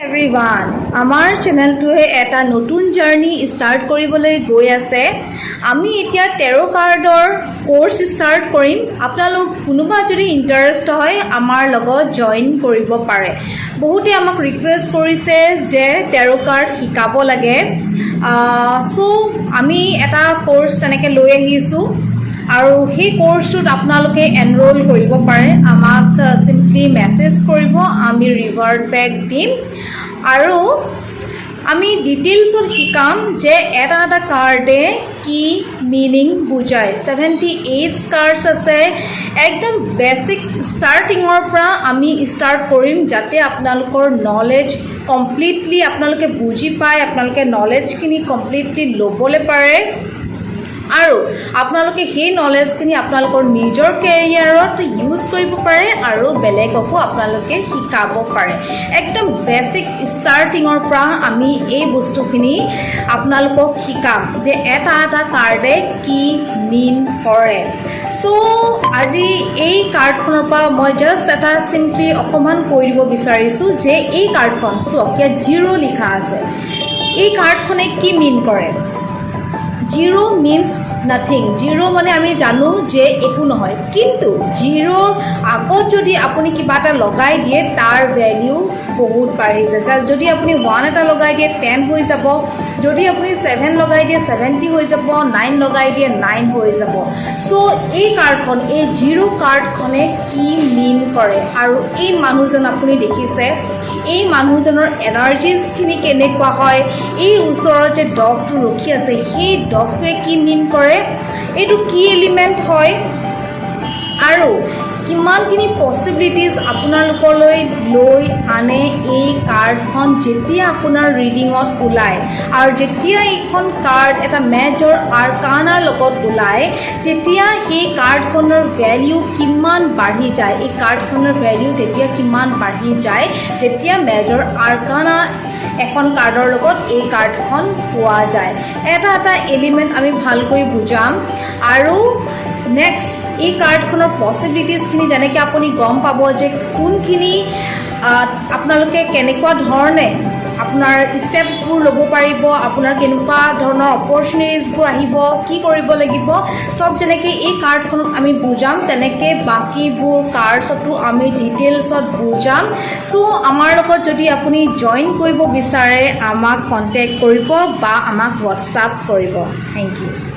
Everyone আমাৰ চেনেলটোৱে এটা নতুন জাৰ্নি ষ্টাৰ্ট কৰিবলৈ গৈ আছে। আমি এতিয়া টেৰো কাৰ্ডৰ কোৰ্স ষ্টাৰ্ট কৰিম। আপোনালোক কোনোবা যদি ইণ্টাৰেষ্ট হয় আমাৰ লগত জইন কৰিব পাৰে। বহুতে আমাক ৰিকুৱেষ্ট কৰিছে যে টেৰো কাৰ্ড শিকাব লাগে। সো আমি এটা কোৰ্স তেনেকৈ লৈ আহিছোঁ আৰু সেই কোৰ্সটোত আপোনালোকে এনৰোল কৰিব পাৰে। আমাক সিম্পলি মেছেজ কৰিব, আমি ৰিভাৰ্ট বেক দিম আৰু আমি ডিটেইলছত শিকাম যে এটা কাৰ্ডে কি মিনিং বুজায়। 78 কাৰ্ডছ আছে। একদম বেসিক ষ্টাৰ্টিঙৰ পৰা আমি ষ্টাৰ্ট কৰিম যাতে আপোনালোকৰ নলেজ কমপ্লিটলি আপোনালোকে বুজি পায়, আপোনালোকে নলেজখিনি কমপ্লিটলি ল'বলৈ পাৰে আৰু আপোনালোকে সেই নলেজখিনি আপোনালোকৰ নিজৰ কেৰিয়াৰত ইউজ কৰিব পাৰে আৰু বেলেগকো আপোনালোকে শিকাব পাৰে। একদম বেসিক ষ্টাৰ্টিঙৰ পৰা আমি এই বস্তুখিনি আপোনালোকক শিকাম যে এটা কাৰ্ডে কি মিন কৰে। সো আজি এই কাৰ্ডখনৰ পৰা মই জাষ্ট এটা সিম্পলি অকণমান কৈ দিব বিচাৰিছোঁ যে এই কাৰ্ডখন চাওক, ইয়াত 0 লিখা আছে। এই কাৰ্ডখনে কি মিন কৰে? 0 means nothing। 0 মানে আমি জানো যে একো নহয়, কিন্তু 0 আগত যদি আপুনি কিবা এটা লগাই দিয়ে তাৰ ভ্যালু বহুত বাঢ়ি যায়। যদি আপুনি 1 এটা লগাই দিয়ে 10 হৈ যাব, যদি আপুনি 7 লগাই দিয়ে 70 হৈ যাব, 9 লগাই দিয়ে 9 হৈ যাব। সো এই কাৰ্ডখন, এই 0 কাৰ্ডখনে কি মিন কৰে আৰু এই মানুহজন আপুনি দেখিছে, এই মানুহজনৰ এনাৰ্জিজখিনি কেনেকুৱা হয়, এই ওচৰত যে ডগটো ৰখি আছে সেই ডগটোৱে কি মিন কৰে, এইটো কি এলিমেণ্ট হয় আৰু কিমানখিনি পচিবিলিটিজ আপোনালোকলৈ লৈ আনে এই কাৰ্ডখন যেতিয়া আপোনাৰ ৰিডিঙত ওলায়। আৰু যেতিয়া এইখন কাৰ্ড এটা মেজৰ আৰ্কানাৰ লগত ওলায় তেতিয়া সেই কাৰ্ডখনৰ ভ্যালু কিমান বাঢ়ি যায়। এই কাৰ্ডখনৰ ভ্যালু তেতিয়া কিমান বাঢ়ি যায় যেতিয়া মেজৰ আৰ্কানা এখন কাৰ্ডৰ লগত এই কাৰ্ডখন পোৱা যায়। এটা এলিমেণ্ট আমি ভালকৈ বুজাম আৰু নেক্সট এই কাৰ্ডখনৰ পচিবিলিটিজখিনি যেনেকৈ আপুনি গম পাব যে কোনখিনি আপোনালোকে কেনেকুৱা ধৰণে আপোনাৰ ষ্টেপছবোৰ ল'ব পাৰিব, আপোনাৰ কেনেকুৱা ধৰণৰ অপৰচুনিটিজবোৰ আহিব, কি কৰিব লাগিব, সব যেনেকৈ এই কাৰ্ডখনত আমি বুজাম তেনেকৈ বাকীবোৰ কাৰ্ডছতো আমি ডিটেইলছত বুজাম। সো আমাৰ লগত যদি আপুনি জইন কৰিব বিচাৰে আমাক কণ্টেক্ট কৰিব বা আমাক হোৱাটছআপ কৰিব। Thank U.